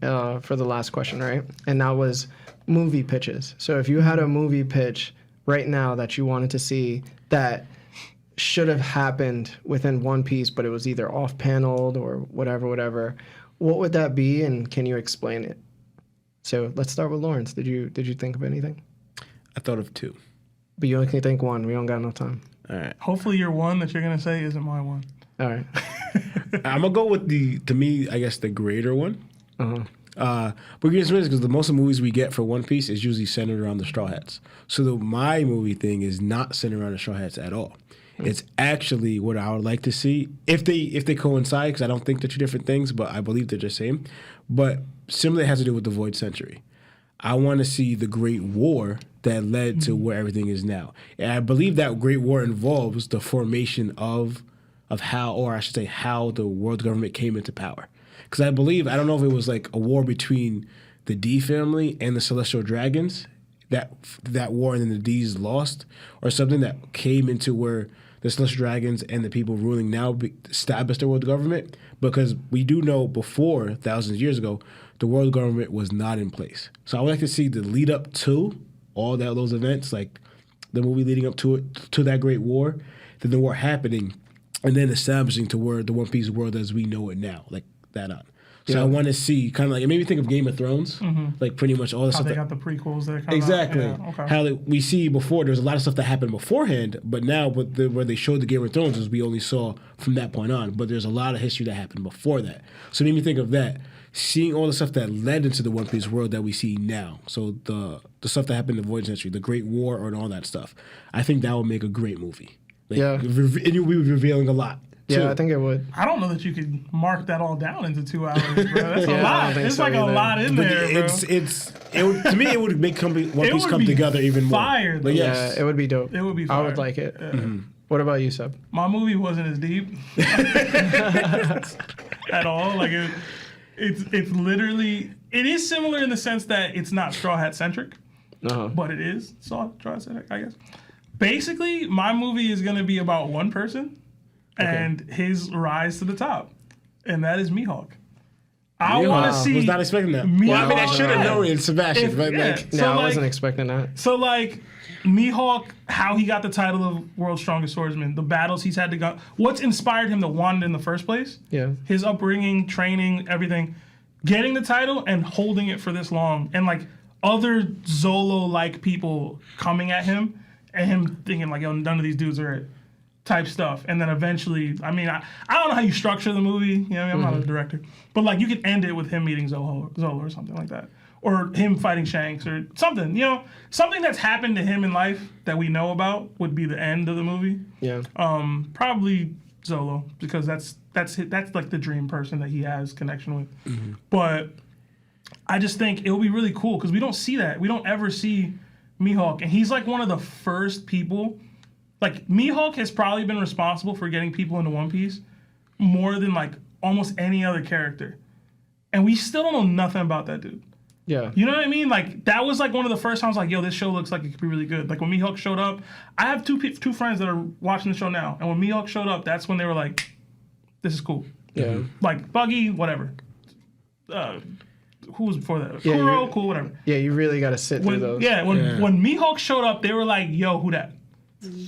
for the last question, right? And that was movie pitches. So if you had a movie pitch right now that you wanted to see that should have happened within One Piece, but it was either off-paneled or whatever, what would that be, and can you explain it? So let's start with Lawrence. Did you think of anything? I thought of two. But you only can think one. We don't got enough time. All right. Hopefully your one that you're going to say isn't my one. All right. I'm going to go with to me, I guess, the greater one. But it's weird because the most of the movies we get for One Piece is usually centered around the Straw Hats. So my movie thing is not centered around the Straw Hats at all. It's actually what I would like to see if they coincide, because I don't think they're two different things, but I believe they're the same. But similarly, it has to do with the Void Century. I want to see the Great War that led to where everything is now, and I believe that Great War involves the formation of how, or I should say, how the world government came into power. Because I don't know if it was like a war between the D family and the Celestial Dragons, that war, and then the D's lost, or something that came into where the Celestial Dragons and the people ruling now established the world government. Because we do know before, thousands of years ago, the world government was not in place. So I would like to see the lead up to all those events, like the movie leading up to it, to that Great War, then the war happening, and then establishing to where the One Piece world as we know it now, like that on. So I want to see kind of like, it made me think of Game of Thrones, like pretty much all the stuff. How they got the prequels that come exactly. out. Yeah, okay. How we see before, there's a lot of stuff that happened beforehand, but now where they showed the Game of Thrones is we only saw from that point on. But there's a lot of history that happened before that. So it made me think of that. Seeing all the stuff that led into the One Piece world that we see now. So the stuff that happened in the Void Century, the Great War, and all that stuff. I think that would make a great movie. Like, and we would be revealing a lot. Yeah, I think it would. I don't know that you could mark that all down into 2 hours, bro. That's a lot. It's like either. a lot in there, bro. To me, it would make One Piece come together even more. Fire, but yes. Yeah, it would be dope. It would be fire. I would like it. What about you, Seb? My movie wasn't as deep at all. Like it's literally, it is similar in the sense that it's not Straw Hat centric, but it is Straw Hat centric, I guess. Basically, my movie is going to be about one person and his rise to the top, and that is Mihawk. I want to see. Was not expecting that. Mihawk, I should have known it, Sebastian. I wasn't expecting that. So like, Mihawk, how he got the title of World's Strongest Swordsman, the battles he's had to go, what's inspired him to want it in the first place? Yeah. His upbringing, training, everything, getting the title and holding it for this long, and like other Zolo-like people coming at him, and him thinking like, yo, none of these dudes are it. Type stuff, and then eventually, I don't know how you structure the movie. You know, I'm not a director, but like you could end it with him meeting Zolo or something like that, or him fighting Shanks or something. You know, something that's happened to him in life that we know about would be the end of the movie. Yeah. Probably Zolo, because that's like the dream person that he has connection with. But I just think it would be really cool because we don't see that. We don't ever see Mihawk, and he's like one of the first people. Like, Mihawk has probably been responsible for getting people into One Piece more than, like, almost any other character. And we still don't know nothing about that dude. Yeah. You know what I mean? Like, that was, like, one of the first times, like, yo, this show looks like it could be really good. Like, when Mihawk showed up, I have two friends that are watching the show now. And when Mihawk showed up, that's when they were like, this is cool. Yeah. Like, Buggy, whatever. Who was before that? Yeah, Kuro, cool, whatever. Yeah, you really got to sit through those. Yeah, when Mihawk showed up, they were like, yo, who that?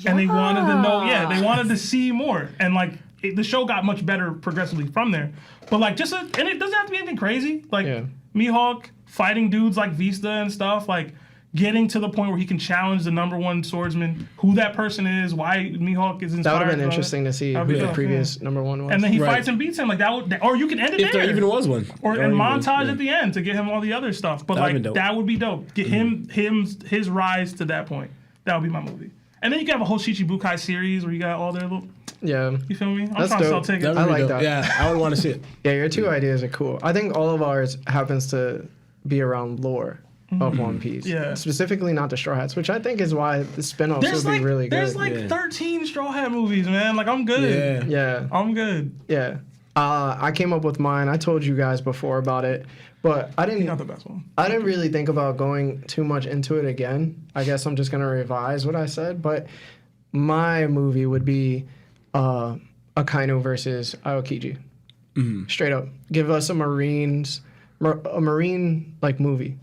And they wanted to know, they wanted to see more. And like, the show got much better progressively from there. But like, and it doesn't have to be anything crazy. Like, Mihawk fighting dudes like Vista and stuff, like getting to the point where he can challenge the #1 swordsman, who that person is, why Mihawk is inspired. That would have been interesting to see who the previous #1 was. And then he fights and beats him. Like, that would, or you can end it if there. If there even was one. Or and montage at the end to get him all the other stuff. But like, that would be dope. Get his rise to that point. That would be my movie. And then you can have a whole Shichibukai series where you got all their little... Yeah. You feel me? I'm That's trying dope. to sell tickets. I like that. Yeah, I would want to see it. Yeah, your two ideas are cool. I think all of ours happens to be around lore of One Piece. Yeah. Specifically not the Straw Hats, which I think is why the spinoffs would be really good. There's like 13 Straw Hat movies, man. Like, I'm good. Yeah. I'm good. Yeah. I came up with mine. I told you guys before about it, but I didn't. Not the best one. I didn't really think about going too much into it again. I guess I'm just gonna revise what I said. But my movie would be Akainu versus Aokiji. Straight up, give us a Marines a Marine like movie,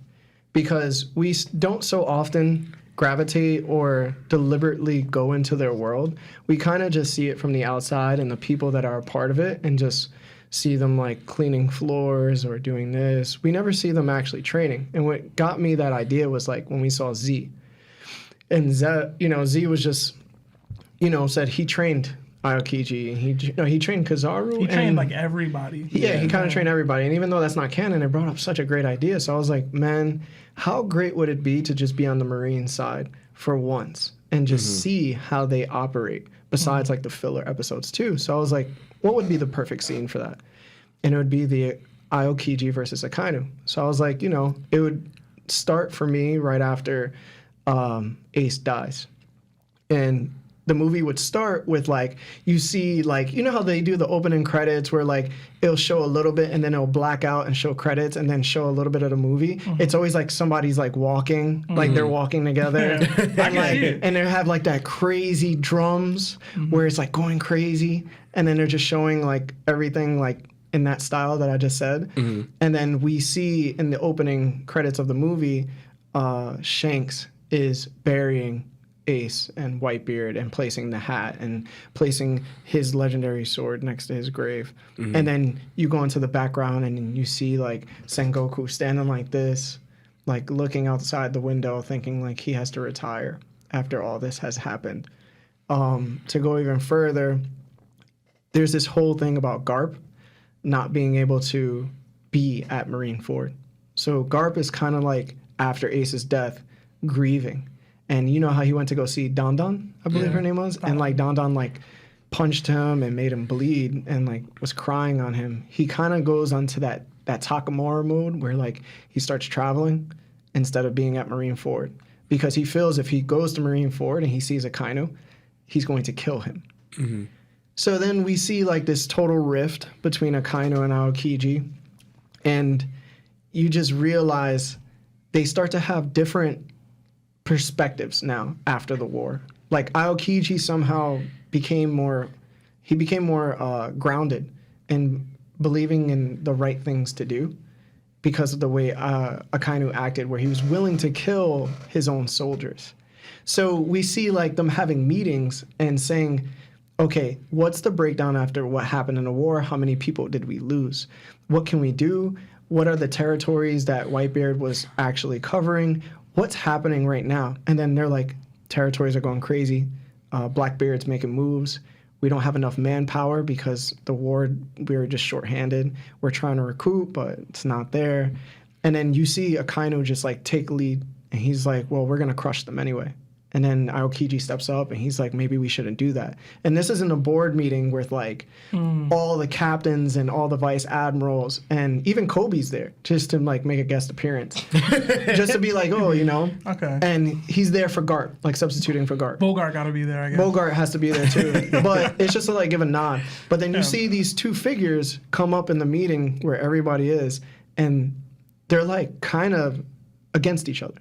because we don't so often gravitate or deliberately go into their world. We kind of just see it from the outside and the people that are a part of it, and just see them like cleaning floors or doing this. We never see them actually training. And what got me that idea was like when we saw Z. And Z was just, said he trained Aokiji. He trained Kizaru. He trained like everybody. Yeah, he kind of trained everybody. And even though that's not canon, it brought up such a great idea. So I was like, man, how great would it be to just be on the Marine side for once and just see how they operate, besides like the filler episodes too. So I was like, what would be the perfect scene for that? And it would be the Aokiji versus Akainu. So I was like, it would start for me right after Ace dies. And the movie would start with like, you see like, how they do the opening credits where like it'll show a little bit and then it'll black out and show credits and then show a little bit of the movie. It's always like somebody's like walking, like they're walking together. And they have like that crazy drums where it's like going crazy. And then they're just showing like everything like in that style that I just said. And then we see in the opening credits of the movie, Shanks is burying Ace and Whitebeard and placing the hat and placing his legendary sword next to his grave. And then you go into the background and you see like Sengoku standing like this, like looking outside the window thinking like he has to retire after all this has happened. To go even further, there's this whole thing about Garp not being able to be at Marineford. So Garp is kind of like, after Ace's death, grieving. And you know how he went to go see Don Don, I believe her name was? And like Don Don like punched him and made him bleed and like was crying on him. He kind of goes onto that Takamura mode where like he starts traveling instead of being at Marineford, because he feels if he goes to Marineford and he sees Akainu, he's going to kill him. So then we see like this total rift between Akainu and Aokiji, and you just realize they start to have different perspectives now after the war. Like Aokiji somehow became more grounded and believing in the right things to do because of the way Akainu acted, where he was willing to kill his own soldiers. So we see like them having meetings and saying, okay, what's the breakdown after what happened in the war? How many people did we lose? What can we do? What are the territories that Whitebeard was actually covering? What's happening right now? And then they're like, territories are going crazy. Blackbeard's making moves. We don't have enough manpower because the war, we were just shorthanded. We're trying to recruit, but it's not there. And then you see Akainu just like take lead, and he's like, well, we're going to crush them anyway. And then Aokiji steps up and he's like, maybe we shouldn't do that. And this isn't a board meeting with like all the captains and all the vice admirals, and even Kobe's there just to like make a guest appearance. Just to be like, oh, Okay. And he's there for Garp, like substituting for Garp. Bogart got to be there, I guess. Bogart has to be there too. But it's just to like give a nod. But then you see these two figures come up in the meeting where everybody is, and they're like kind of against each other.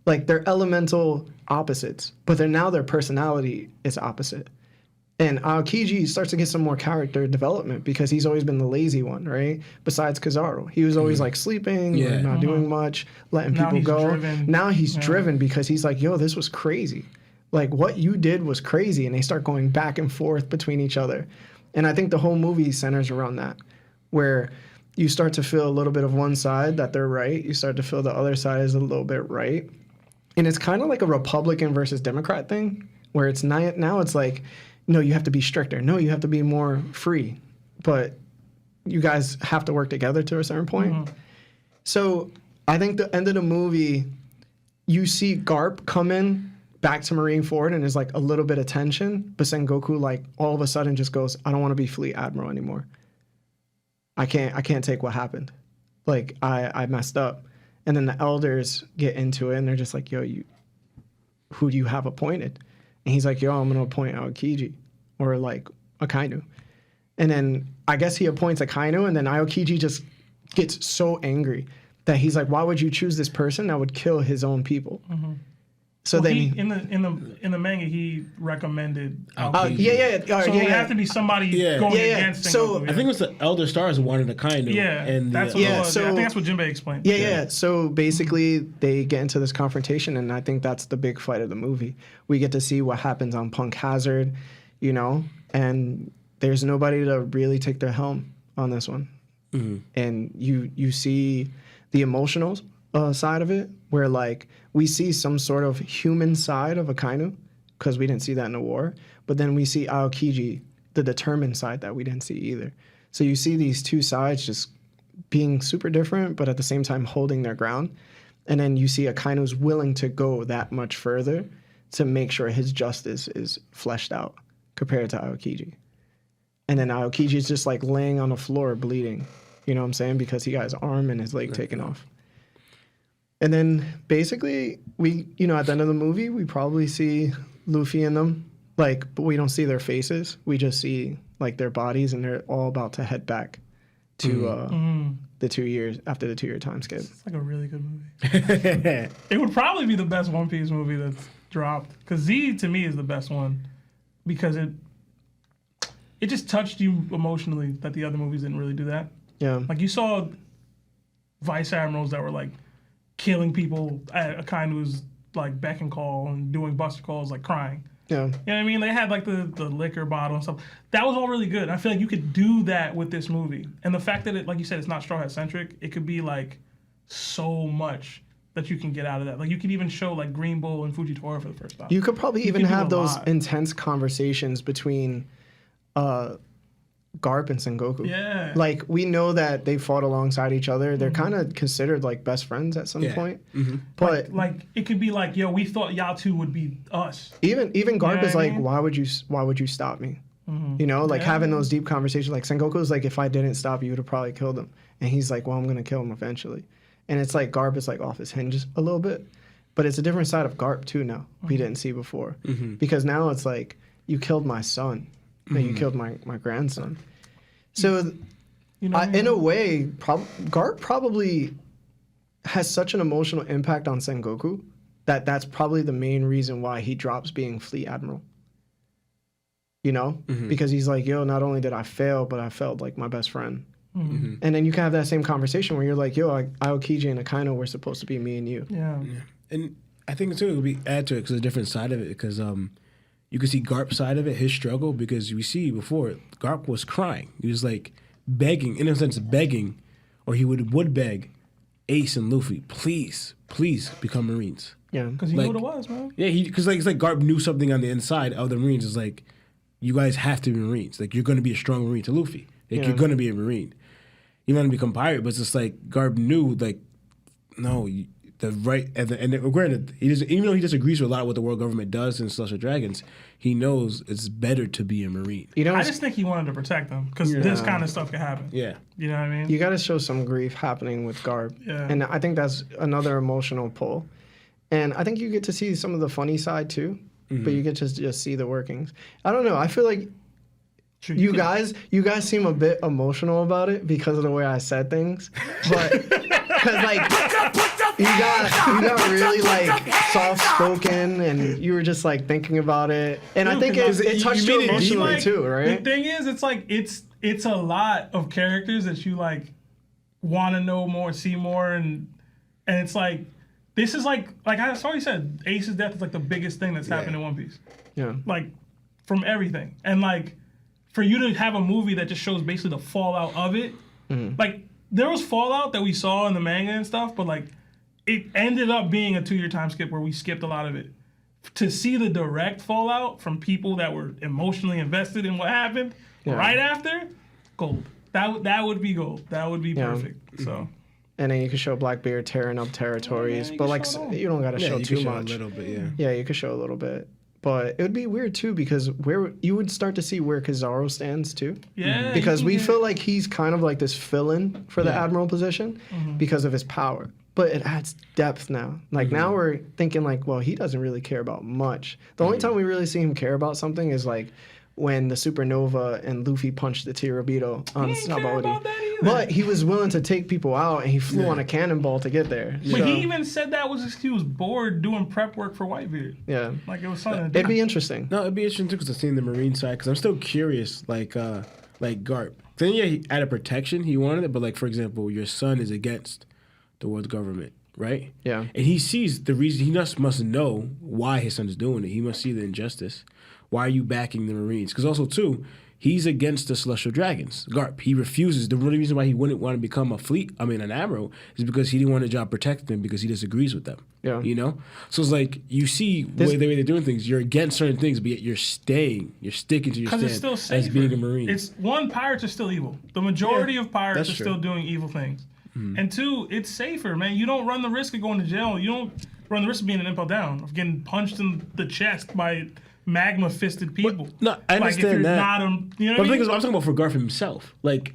Like they're elemental opposites, but their personality is opposite. And Aokiji starts to get some more character development because he's always been the lazy one, right? Besides Kizaru. He was always like sleeping, like, not doing much, letting people go. Driven. Now he's driven because he's like, yo, this was crazy. Like what you did was crazy. And they start going back and forth between each other. And I think the whole movie centers around that, where you start to feel a little bit of one side that they're right. You start to feel the other side is a little bit right. And it's kind of like a Republican versus Democrat thing, where it's now it's like, no, you have to be stricter. No, you have to be more free. But you guys have to work together to a certain point. So I think the end of the movie, you see Garp come in back to Marineford and there's like a little bit of tension, but Sengoku like all of a sudden just goes, I don't want to be fleet admiral anymore. I can't take what happened. Like I messed up. And then the elders get into it and they're just like, yo, who do you have appointed? And he's like, yo, I'm going to appoint Aokiji or like Akainu. And then I guess he appoints Akainu, and then Aokiji just gets so angry that he's like, why would you choose this person that would kill his own people? So Well, then, he, in the manga, he recommended. yeah. So it would have to be somebody Yeah. going Yeah, yeah. against. So, Sengoku, I think it was the Elder Stars one in a kind of. Yeah, And that's the, what Yeah, it was. I so- think that's what Jinbei explained. yeah. So basically, they get into this confrontation, and I think that's the big fight of the movie. We get to see what happens on Punk Hazard, you know, and there's nobody to really take their helm on this one. And you see the emotional side of it, where like we see some sort of human side of Akainu, because we didn't see that in the war. But then we see Aokiji, the determined side that we didn't see either. So you see these two sides just being super different, but at the same time holding their ground. And then you see Akainu's willing to go that much further to make sure his justice is fleshed out compared to Aokiji. And then Aokiji is just like laying on the floor bleeding, you know what I'm saying? Because he got his arm and his leg taken off. And then basically we, you know, at the end of the movie, we probably see Luffy and them, like, but we don't see their faces. We just see like their bodies, and they're all about to head back to the 2 years after the 2 year time skip. It's like a really good movie. It would probably be the best One Piece movie that's dropped. Because Z, to me, is the best one. Because it just touched you emotionally that the other movies didn't really do that. Yeah. Like, you saw vice admirals that were, like, killing people at Akainu's, like, beck and call and doing buster calls, like, crying. Yeah. You know what I mean? They had, like, the liquor bottle and stuff. That was all really good. I feel like you could do that with this movie. And the fact that it, like you said, it's not Straw Hat-centric, it could be, like, so much that you can get out of that. Like, you could even show, like, Green Bull and Fujitora for the first time. You could probably even could do have a those lot. intense conversations between Garp and Sengoku. Yeah. Like, we know that they fought alongside each other. They're kind of considered like best friends at some Yeah. point. But Like, it could be like, yo, we thought y'all two would be us. even Garp know is what I like, mean? why would you stop me? You know, like having those deep conversations. Like Sengoku's like, if I didn't stop you, you would have probably killed him. And he's like, well, I'm gonna kill him eventually. And it's like Garp is like off his hinges a little bit, but it's a different side of Garp too now. We didn't see before because now it's like you killed my son and you killed my grandson. So You know what I mean? in a way, Garp probably has such an emotional impact on Sengoku that that's probably the main reason why he drops being fleet admiral. You know, because he's like, yo, not only did I fail, but I failed like my best friend. And then you can have that same conversation where you're like, yo, Aokiji and Akainu were supposed to be me and you. Yeah. And I think too it would be add to it because a different side of it because you can see Garp's side of it, his struggle because we see before Garp was crying. He was like begging, in a sense, begging, or he would beg Ace and Luffy, please become Marines. Yeah. Because he Like- knew what it was, man. Yeah, because it's like Garp knew something on the inside of the Marines. It's like you guys have to be Marines. Like you're going to be a strong Marine to Luffy. Like you're going to be a Marine. You want to become pirate, but it's just like Garp knew like no. The right and granted, he doesn't, even though he disagrees with a lot of what the world government does in Celestial Dragons, he knows it's better to be a Marine. You know, I just think he wanted to protect them because this kind of stuff could happen. Yeah, You know what I mean? you got to show some grief happening with Garp. Yeah. And I think that's another emotional pull. And I think you get to see some of the funny side too, but you get to just see the workings. I don't know. I feel like True, you could- guys seem a bit emotional about it because of the way I said things. But because like you got really like soft spoken and you were just like thinking about it. And I Dude, think because it touched you made it deep, emotionally like, too, right? The thing is, it's like it's a lot of characters that you like want to know more, see more, and it's like this is like I already said, Ace's death is like the biggest thing that's happened in One Piece, Yeah. like from everything, and like for you to have a movie that just shows basically the fallout of it, like there was fallout that we saw in the manga and stuff, but like it ended up being a 2 year time skip where we skipped a lot of it. To see the direct fallout from people that were emotionally invested in what happened right after, gold. That would be gold. That would be perfect. So And then you could show Blackbeard tearing up territories, you but can like show it all. you don't got to show you too can show much. a little bit. Yeah, Yeah, you could show a little bit, but it would be weird too because where you would start to see where Kizaru stands too. yeah, Because you we can feel like he's kind of like this fill-in for the Yeah. admiral position because of his power. But it adds depth now. Like now we're thinking like, well, he doesn't really care about much. The only time we really see him care about something is like when the supernova and Luffy punched the Tirabito on He didn't care Sabaody. about that either. But he was willing to take people out, and he flew on a cannonball to get there. But So, he even said that was he was bored doing prep work for Whitebeard. yeah, Like it was something. to it'd do. be interesting. No, it'd be interesting too because I've seen the Marine side. Because I'm still curious, like Garp. Then yeah, he, out of protection, he wanted it. But like for example, your son is against the world's government, right? Yeah. And he sees the reason. He must know why his son is doing it. He must see the injustice. Why are you backing the Marines? Because also too, he's against the Celestial Dragons. Garp. He refuses. The only reason why he wouldn't want to become an admiral, is because he didn't want a job protecting them because he disagrees with them. Yeah. You know? So it's like you see the way they're doing things. You're against certain things, but yet you're sticking to your Because stand it's still safer. as being a Marine. It's one, pirates are still evil. The majority of pirates that's are true. still doing evil things. And two, it's safer, man. You don't run the risk of going to jail. You don't run the risk of being an impel down, of getting punched in the chest by magma-fisted people. no, I Like if understand you're that. not you know But what the I thing is, mean? I'm talking about for Garp himself. Like,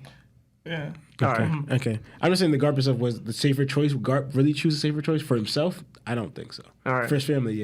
Yeah. All right. okay. I'm just saying the Garp himself was the safer choice. Would Garp really choose a safer choice for himself? I don't think so. All right. For his family, yeah.